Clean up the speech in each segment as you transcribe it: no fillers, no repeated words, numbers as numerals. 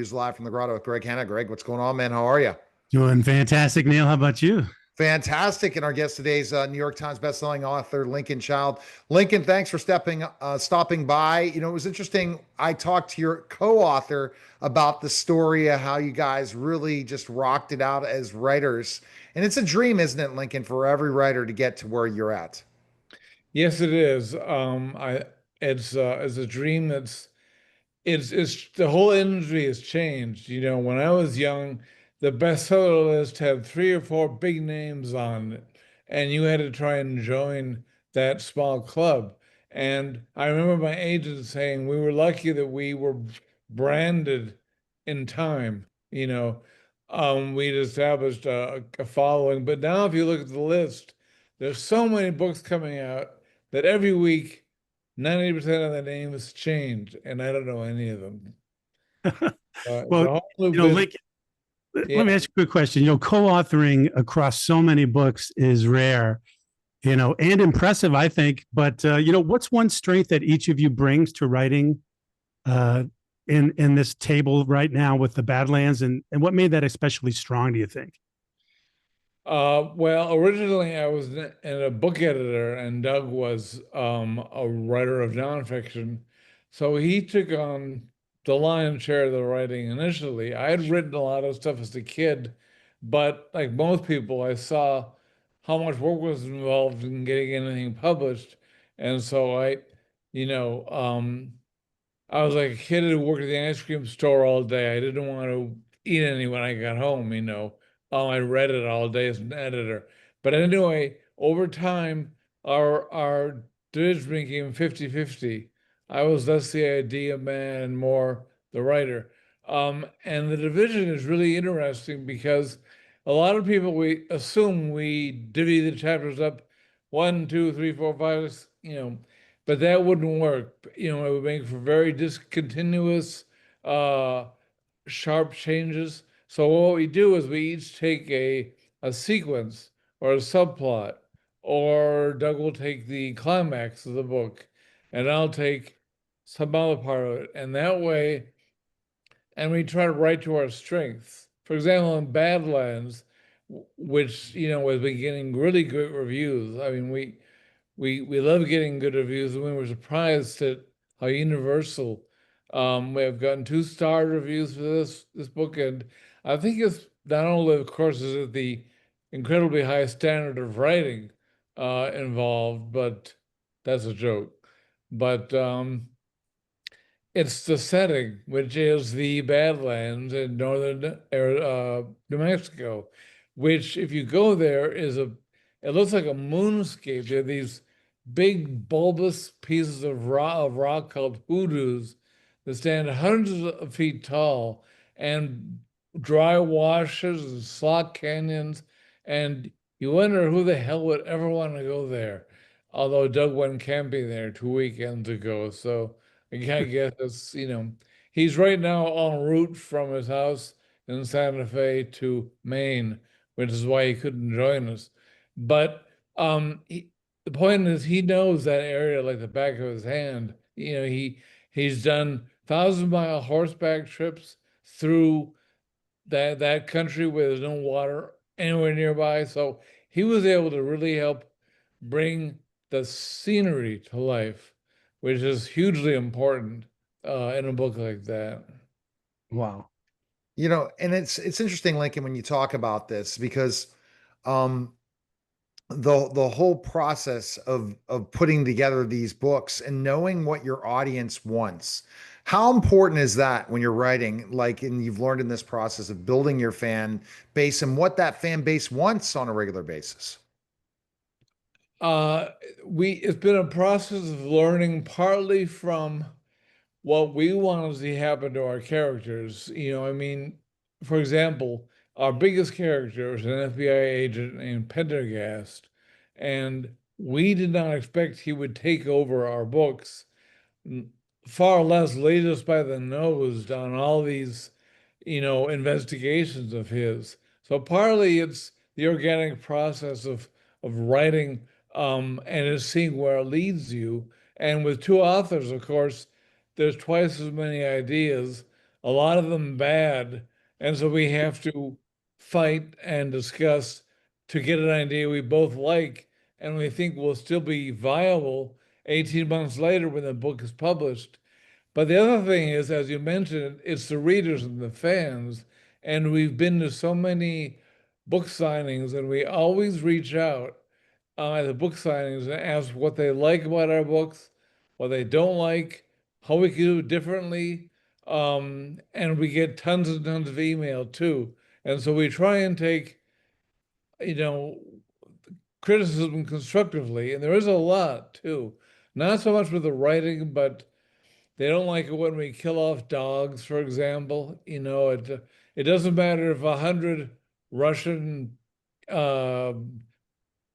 Reviews live from the Grotto with Greg Hanna. Greg, what's going on, man? How are you? Doing fantastic, Neil. How about you? Fantastic. And our guest today is New York Times bestselling author Lincoln Child. Lincoln, thanks for stopping by. It was interesting. I talked to your co-author about the story of how you guys really just rocked it out as writers. And it's a dream, isn't it, Lincoln, for every writer to get to where you're at? Yes, it is. It's a dream it's the whole industry has changed. When I was young, the bestseller list had three or four big names on it, and you had to try and join that small club. And I remember my agent saying we were lucky that we were branded in time. We'd established a following. But now, if you look at the list, there's so many books coming out that every week 90% of the names change, and I don't know any of them. It's Well, a whole new business. Lincoln, let me Yeah. ask you a quick question. Co-authoring across so many books is rare, and impressive, I think. But what's one strength that each of you brings to writing uh, in this table right now with the Badlands, and what made that especially strong, do you think? Well, originally I was in a book editor, and Doug was a writer of nonfiction. So he took on the lion's share of the writing initially. I had written a lot of stuff as a kid, but like most people, I saw how much work was involved in getting anything published. And so you know, um, I was like a kid who worked at the ice cream store all day. I didn't want to eat any when I got home. I read it all day as an editor. But anyway, over time, our division became 50-50. I was less the idea man and more the writer. And the division is really interesting because a lot of people we assume we divvy the chapters up one, two, three, four, five, but that wouldn't work. It would make for very discontinuous, uh, sharp changes. So what we do is we each take a sequence or a subplot, or Doug will take the climax of the book, and I'll take some other part of it. And that way, and we try to write to our strengths. For example, in Badlands, which has been getting really good reviews. I mean, we love getting good reviews, and we were surprised at how universal. We have gotten 2-star reviews for this book, and I think it's not only, of course, is it the incredibly high standard of writing involved, but that's a joke. But it's the setting, which is the Badlands in northern New Mexico, which, if you go there, it looks like a moonscape. There are these big bulbous pieces of rock called hoodoos that stand hundreds of feet tall, and dry washes and slot canyons, and you wonder who the hell would ever want to go there. Although Doug went camping there 2 weekends ago, so I guess he's right now en route from his house in Santa Fe to Maine, which is why he couldn't join us. But the point is, he knows that area like the back of his hand. He's done 1,000-mile horseback trips through that country where there's no water anywhere nearby. So he was able to really help bring the scenery to life, which is hugely important in a book like that. Wow. And it's interesting, Lincoln, when you talk about this because um the whole process of putting together these books and knowing what your audience wants. How important is that when you're writing, like, and you've learned in this process of building your fan base and what that fan base wants on a regular basis? Uh, it's been a process of learning partly from what we want to see happen to our characters. I mean, for example, our biggest character is an FBI agent named Pendergast, and we did not expect he would take over our books, far less lead us by the nose on all these, investigations of his. So partly it's the organic process of writing, and is seeing where it leads you. And with two authors, of course, there's twice as many ideas. a lot of them bad. And so we have to fight and discuss to get an idea we both like and we think will still be viable 18 months later when the book is published. But the other thing is, as you mentioned, it's the readers and the fans. And we've been to so many book signings, and we always reach out at the book signings and ask what they like about our books, what they don't like, how we can do it differently. And we get tons and tons of email too. And so we try and take, you know, criticism constructively. And there is a lot too. Not so much with the writing, but they don't like it when we kill off dogs, for example. It doesn't matter if 100 Russian uh,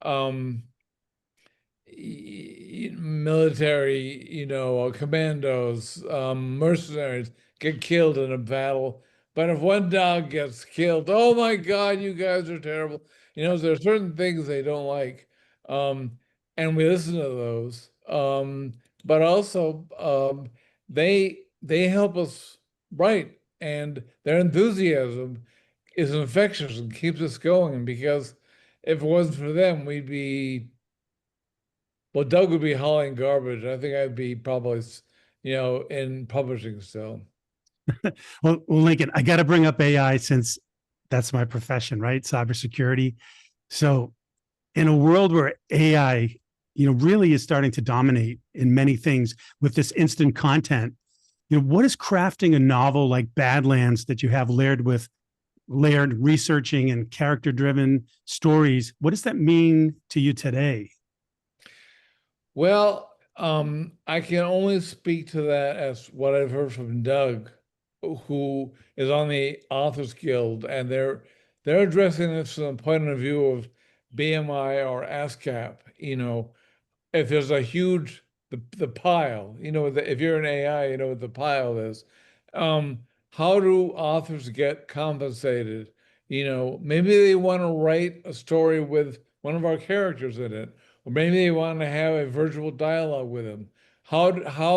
um, military, commandos, mercenaries get killed in a battle. But if one dog gets killed, oh my God, you guys are terrible. There are certain things they don't like. Um, and we listen to those. But also, they help us write, and their enthusiasm is infectious and keeps us going because if it wasn't for them, we'd be well, Doug would be hauling garbage. I think I'd be probably, in publishing still. Well, Lincoln, I got to bring up AI since that's my profession, right? Cybersecurity. So, in a world where AI, really is starting to dominate in many things with this instant content, what is crafting a novel like Badlands that you have layered researching and character-driven stories? What does that mean to you today? Well, I can only speak to that as what I've heard from Doug, who is on the Authors Guild, and they're addressing this from the point of view of BMI or ASCAP. If there's a huge the pile, if you're an AI, you know what the pile is. How do authors get compensated? Maybe they want to write a story with one of our characters in it, or maybe they want to have a virtual dialogue with him. How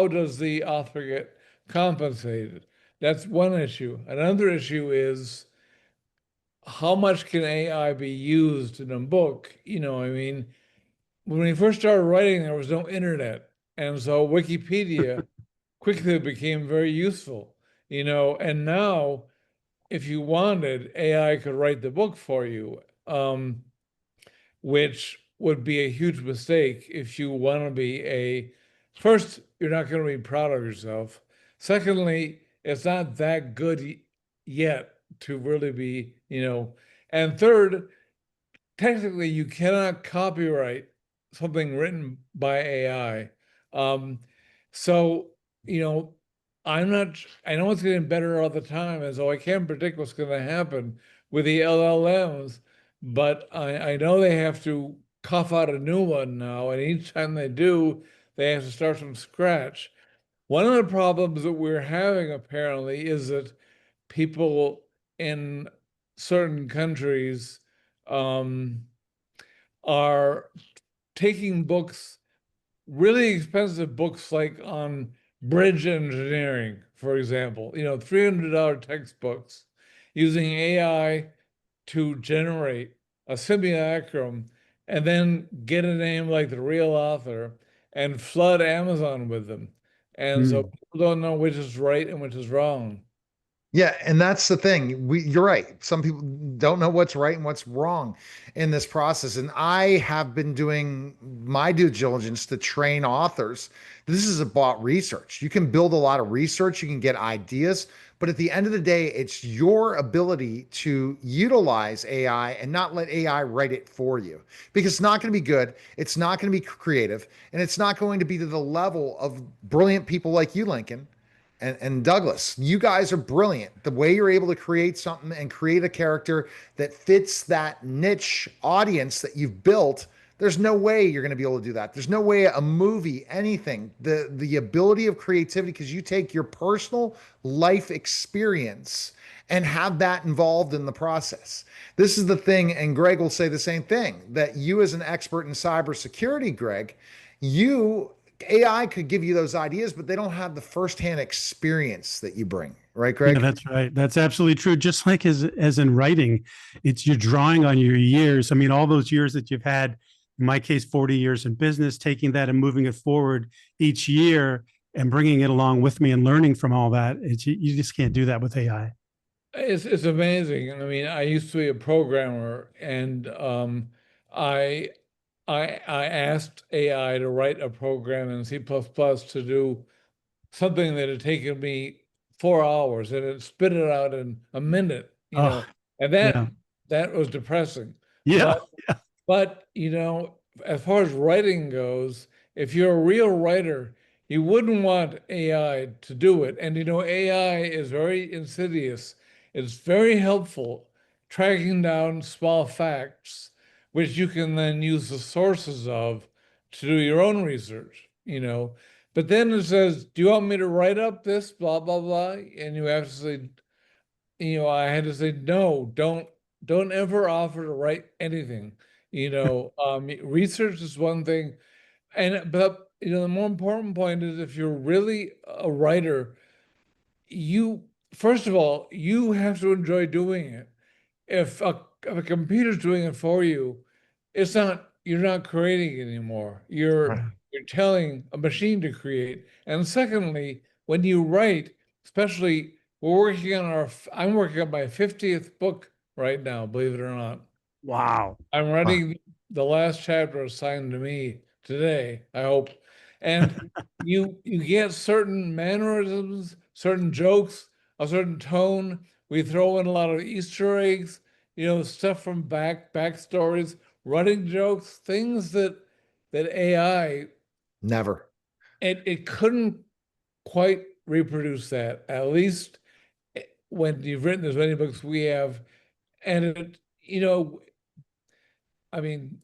does the author get compensated? That's one issue. Another issue is how much can AI be used in a book? I mean, when we first started writing, there was no internet. And so Wikipedia quickly became very useful, and now if you wanted, AI could write the book for you, which would be a huge mistake if you want to first, you're not going to be proud of yourself. Secondly, it's not that good yet to really be, and third, technically you cannot copyright something written by AI. Um, so, you know, I know it's getting better all the time, and so I can't predict what's going to happen with the LLMs, but I know they have to cough out a new one now, and each time they do, they have to start from scratch. One of the problems that we're having apparently is that people in certain countries um, are taking books, really expensive books like on bridge engineering, for example, $300 textbooks, using AI to generate a simulacrum and then get a name like the real author and flood Amazon with them. And so Mm. people don't know which is right and which is wrong. Yeah, and that's the thing. You're right. Some people don't know what's right and what's wrong in this process. And I have been doing my due diligence to train authors. This is about research. You can build a lot of research, you can get ideas, but at the end of the day, it's your ability to utilize AI and not let AI write it for you because it's not going to be good. It's not going to be creative, and it's not going to be to the level of brilliant people like you, Lincoln and Douglas. You guys are brilliant. The way you're able to create something and create a character that fits that niche audience that you've built, there's no way you're going to be able to do that. There's no way a movie, anything, the ability of creativity, because you take your personal life experience and have that involved in the process. This is the thing, and Greg will say the same thing, that you as an expert in cybersecurity, Greg, you AI could give you those ideas, but they don't have the firsthand experience that you bring. right, Yeah, Greg? that's right. That's absolutely true. Just like as in writing, it's you're drawing on your years. I mean, all those years that you've had, in my case, 40 years in business, taking that and moving it forward each year and bringing it along with me and learning from all that. You just can't do that with AI. It's amazing. I mean, I used to be a programmer, and I I asked AI to write a program in C++ to do something that had taken me 4 hours, and it spit it out in a minute, Oh, and yeah. that was depressing. Yeah. But as far as writing goes, if you're a real writer, you wouldn't want AI to do it. And AI is very insidious. It's very helpful tracking down small facts, which you can then use the sources of to do your own research. But then it says, do you want me to write up this, blah, blah, blah? And you have to say, I had to say, no, don't ever offer to write anything. Research is one thing, but the more important point is if you're really a writer, you first of all, you have to enjoy doing it. If a computer's doing it for you, you're not creating it anymore. Right. You're telling a machine to create. And secondly, when you write, especially I'm working on my 50th book right now, believe it or not. Wow. I'm Wow. writing the last chapter assigned to me today, I hope. And you get certain mannerisms, certain jokes, a certain tone. We throw in a lot of Easter eggs, stuff from backstories, running jokes, things that AI Never. it couldn't quite reproduce that. At least when you've written as many books we have, and I mean,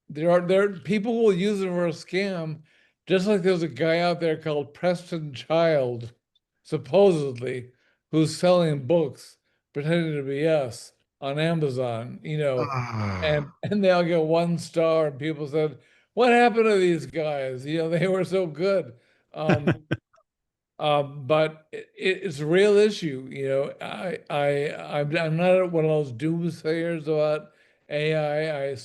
there people will use it for a scam, just like there's a guy out there called Preston Child, supposedly, who's selling books pretending to be us on Amazon, Ah. and they all get 1 star, and people said, "What happened to these guys? They were so good." Um, but it's a real issue. I'm not one of those doomsayers about AI.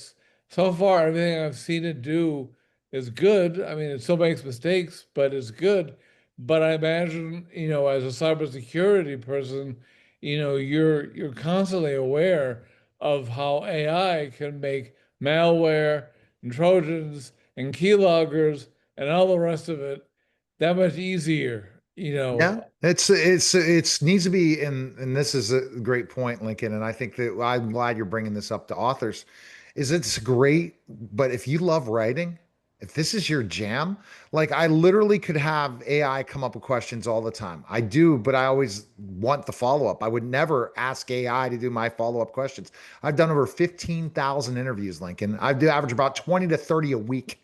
So far, everything I've seen it do is good. I mean, it still makes mistakes, but it's good. But I imagine, as a cybersecurity person, you're constantly aware of how AI can make malware and Trojans and keyloggers and all the rest of it that much easier. Yeah, it's needs to be, and this is a great point, Lincoln. And I think that I'm glad you're bringing this up to authors. Is it's great, but if you love writing, if this is your jam, like I literally could have AI come up with questions all the time. I do, but I always want the follow up. I would never ask AI to do my follow up questions. I've done over 15,000 interviews, Lincoln. I do average about 20 to 30 a week.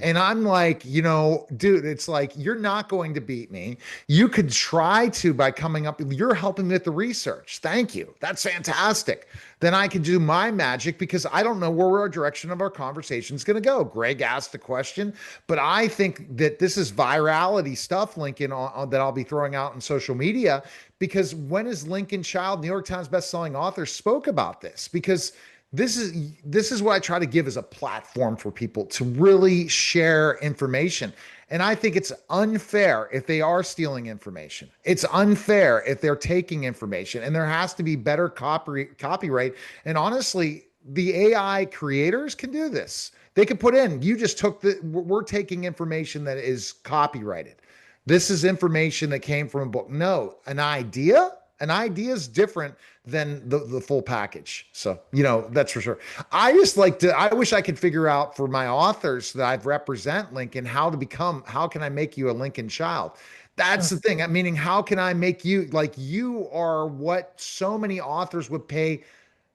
And I'm like, dude, it's like, you're not going to beat me. You could try to by coming up, you're helping me with the research. Thank you. That's fantastic. Then I can do my magic because I don't know where our direction of our conversation is going to go. Greg asked the question, but I think that this is virality stuff, Lincoln, that I'll be throwing out in social media because when is Lincoln Child, New York Times bestselling author, spoke about this? Because this is what I try to give as a platform for people to really share information. And I think it's unfair if they are stealing information. It's unfair if they're taking information, and there has to be better copyright. And honestly, the AI creators can do this. They can put in, you just took we're taking information that is copyrighted. This is information that came from a book. No, an idea is different than the full package. So, that's for sure. I wish I could figure out for my authors that I represent, Lincoln, how can I make you a Lincoln Child? That's the thing. Meaning, how can I make you like you are what so many authors would pay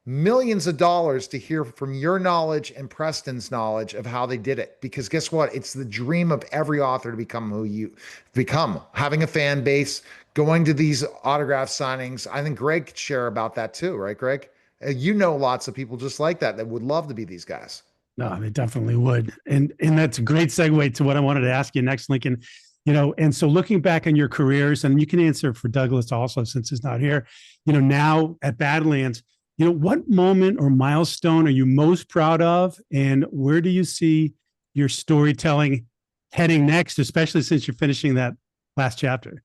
millions of dollars to hear from your knowledge and Preston's knowledge of how they did it. Because guess what? It's the dream of every author to become who you become, having a fan base, going to these autograph signings. I think Greg could share about that too, right, Greg? Lots of people just like that would love to be these guys. No, they definitely would. And that's a great segue to what I wanted to ask you next, Lincoln. And so looking back on your careers, and you can answer for Douglas also since he's not here, now at Badlands, what moment or milestone are you most proud of, and where do you see your storytelling heading next, especially since you're finishing that last chapter?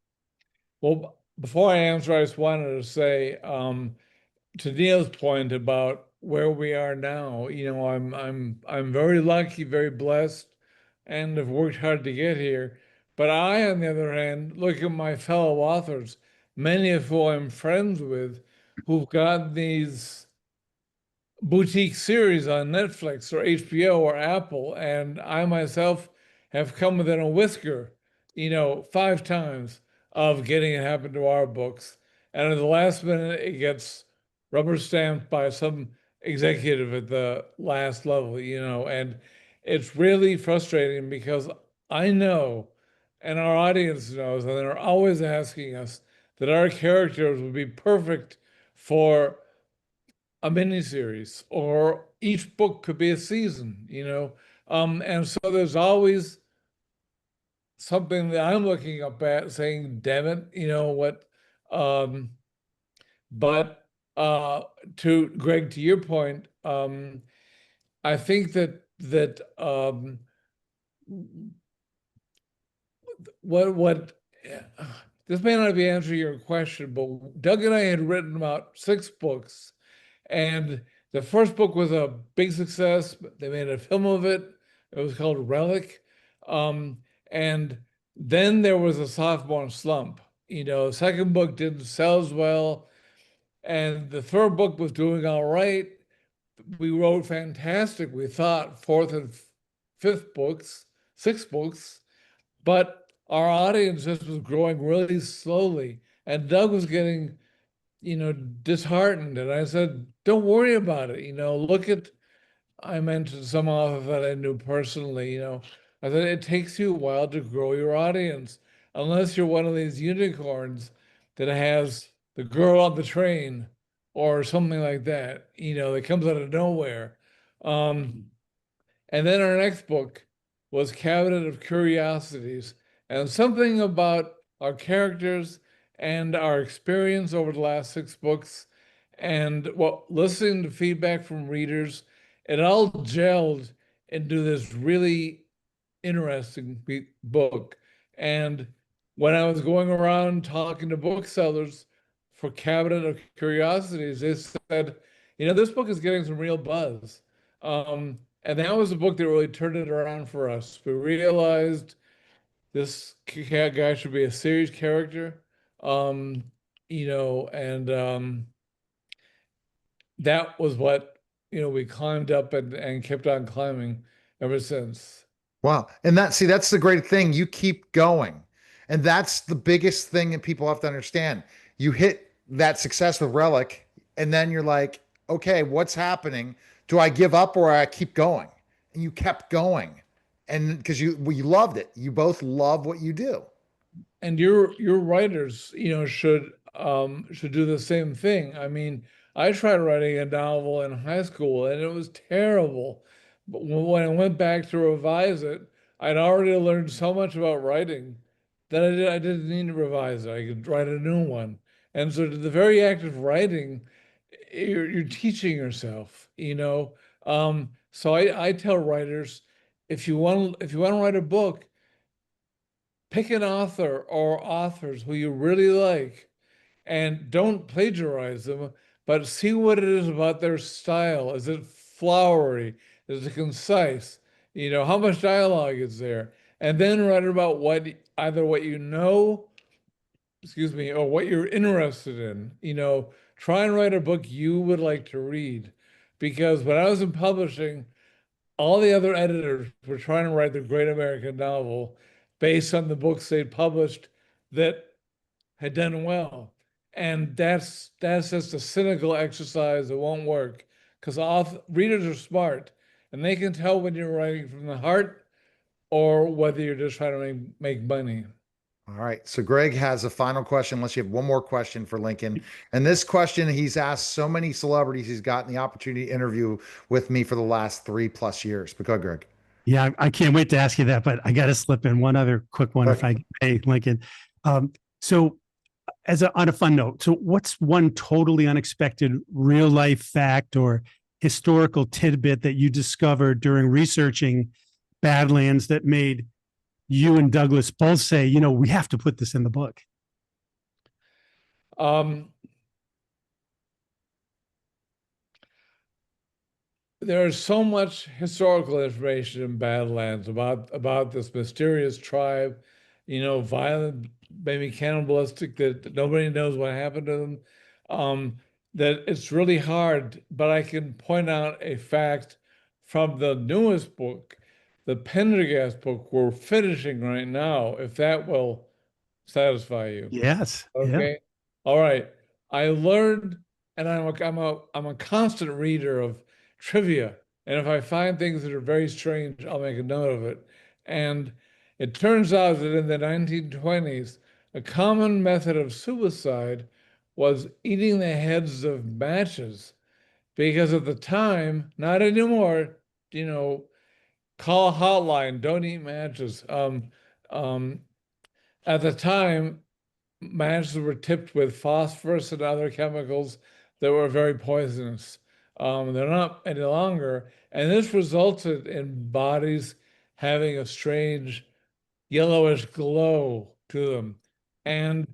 Well, before I answer, I just wanted to say, to Neil's point about where we are now, I'm very lucky, very blessed, and have worked hard to get here. But I, on the other hand, look at my fellow authors, many of whom I'm friends with, who've got these boutique series on Netflix or HBO or Apple, and I myself have come within a whisker, 5 times of getting it happen to our books. And at the last minute, it gets rubber stamped by some executive at the last level, and it's really frustrating because I know, and our audience knows, and they're always asking us that our characters would be perfect for a miniseries, or each book could be a season. And so there's always something that I'm looking up at saying, damn it, what, um, but to Greg, to your point, I think that what this may not be answering your question, but Doug and I had written about 6 books. And the first book was a big success. They made a film of it. It was called Relic. Um, and then there was a sophomore slump. The second book didn't sell as well. And the third book was doing all right. We wrote fantastic, we thought, fourth and fifth books, 6 books, but our audience just was growing really slowly. And Doug was getting disheartened. And I said, don't worry about it. I mentioned some author that I knew personally, I said, it takes you a while to grow your audience, unless you're one of these unicorns that has the girl on the train or something like that, that comes out of nowhere. Um, and then our next book was Cabinet of Curiosities, and something about our characters and our experience over the last 6 books, and listening to feedback from readers, it all gelled into this really interesting book. And when I was going around talking to booksellers for Cabinet of Curiosities, they said, this book is getting some real buzz. And that was the book that really turned it around for us. We realized this guy should be a series character. Um, and that was what, we climbed up and kept on climbing ever since. Wow. And that's the great thing. You keep going. And that's the biggest thing that people have to understand. You hit that success with Relic, and then you're like, okay, what's happening? Do I give up or I keep going? And you kept going. And because you loved it. You both love what you do. And your writers, should do the same thing. I mean, I tried writing a novel in high school and it was terrible. But when I went back to revise it, I'd already learned so much about writing that I didn't need to revise it. I could write a new one. And so to the very act of writing, you're teaching yourself. So I tell writers, if you want to write a book, pick an author or authors who you really like, and don't plagiarize them, but see what it is about their style. Is it flowery? Is it concise? How much dialogue is there? And then write about either what you know, excuse me, or what you're interested in. Try and write a book you would like to read. Because when I was in publishing, all the other editors were trying to write the great American novel based on the books they'd published that had done well. And that's just a cynical exercise that won't work, because readers are smart and they can tell when you're writing from the heart or whether you're just trying to make money. All right. So Greg has a final question, unless you have one more question for Lincoln. And this question, he's asked so many celebrities, he's gotten the opportunity to interview with me for the last 3+ years. But go, Greg. Yeah, I can't wait to ask you that, but I got to slip in one other quick one if Okay. I may, Lincoln. So on a fun note, so what's one totally unexpected real life fact or historical tidbit that you discovered during researching Badlands that made you and Douglas both say, we have to put this in the book? Um, there's so much historical information in Badlands about this mysterious tribe, violent, maybe cannibalistic, that nobody knows what happened to them. That it's really hard, but I can point out a fact from the newest book, the Pendergast book we're finishing right now, if that will satisfy you. Yes. Yeah. Okay. All right. I learned, and I'm a constant reader of trivia. And if I find things that are very strange, I'll make a note of it. And it turns out that in the 1920s, a common method of suicide was eating the heads of matches. Because at the time, not anymore, you know, call a hotline, don't eat matches. Um, at the time, matches were tipped with phosphorus and other chemicals that were very poisonous. They're not any longer. And this resulted in bodies having a strange yellowish glow to them. And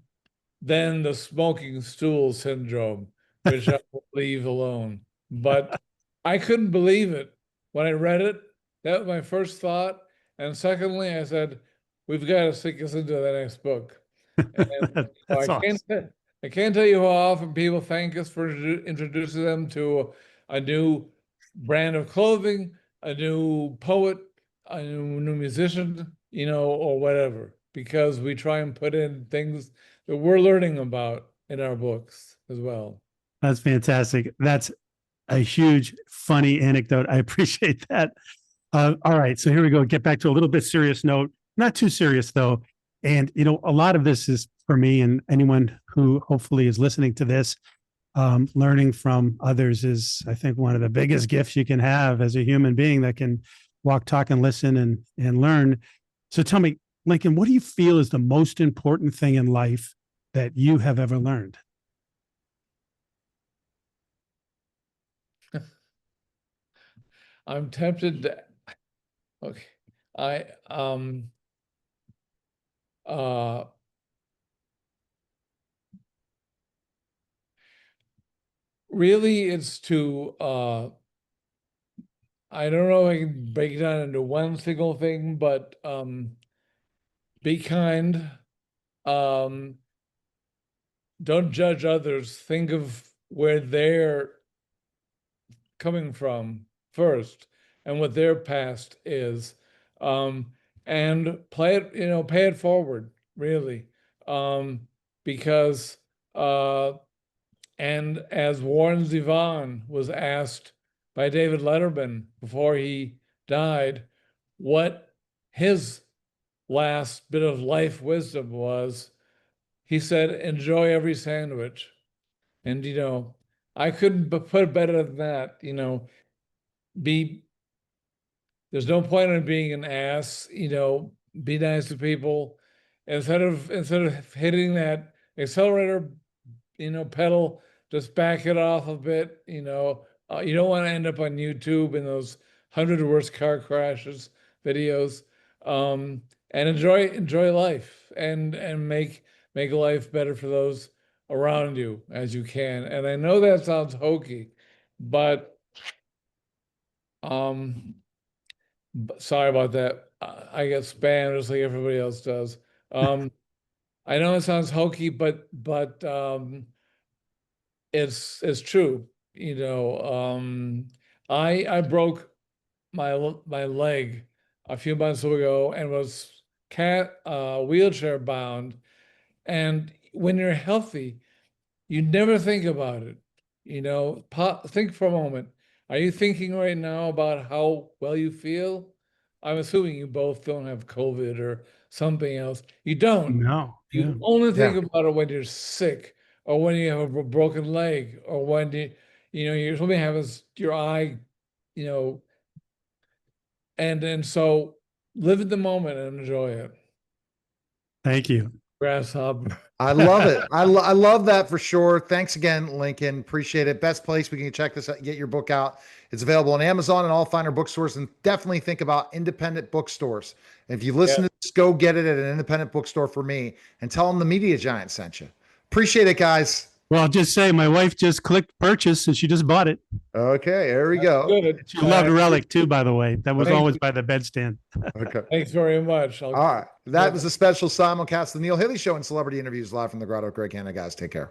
then the smoking stool syndrome, which I will leave alone. But I couldn't believe it when I read it. That was my first thought. And secondly, I said, we've got to sink us into the next book. And That's awesome. I can't tell you how often people thank us for introducing them to a new brand of clothing, a new poet, a new musician, or whatever, because we try and put in things that we're learning about in our books as well. That's fantastic. That's a huge, funny anecdote. I appreciate that. All right. So here we go. Get back to a little bit serious note. Not too serious, though. And, a lot of this is for me and anyone who hopefully is listening to this. Learning from others is, I think, one of the biggest gifts you can have as a human being that can walk, talk, and listen and learn. So tell me, Lincoln, what do you feel is the most important thing in life that you have ever learned? I'm tempted to, okay. I uh really it's to I don't know if I can break it down into one single thing, but be kind. Um, don't judge others. Think of where they're coming from first and what their past is. Um, and pay it forward, really. Um, because and as Warren Zevon was asked by David Letterman before he died, what his last bit of life wisdom was, he said, enjoy every sandwich. And, I couldn't put it better than that. Be, there's no point in being an ass, be nice to people. Instead of hitting that accelerator, pedal, just back it off a bit. You don't want to end up on YouTube in those 100 worst car crashes videos. And enjoy life and make life better for those around you as you can. And I know that sounds hokey, but um, sorry about that. I get spam just like everybody else does. Um, I know it sounds hokey, but it's true. I broke my leg a few months ago and was wheelchair bound. And when you're healthy, you never think about it. Think for a moment. Are you thinking right now about how well you feel? I'm assuming you both don't have COVID or something else. You don't. No. Yeah. You only think Yeah. about it when you're sick or when you have a broken leg or when you're something happens, your eye, you know, And so live at the moment and enjoy it. Thank you. Grasshopper. I love it. I love that for sure. Thanks again, Lincoln. Appreciate it. Best place we can check this out, get your book out. It's available on Amazon and all finer bookstores. And definitely think about independent bookstores. If you listen to this, go get it at an independent bookstore for me and tell them the Media Giant sent you. Appreciate it, guys. Well, I'll just say my wife just clicked purchase and she just bought it. Okay, there we go. Good. She loved Relic too, by the way. That was Thank always you. by the bedstand. Okay. Thanks very much. All right. That was a special simulcast of the Neil Haley Show and celebrity interviews live from the Grotto. Greg Hanna, guys. Take care.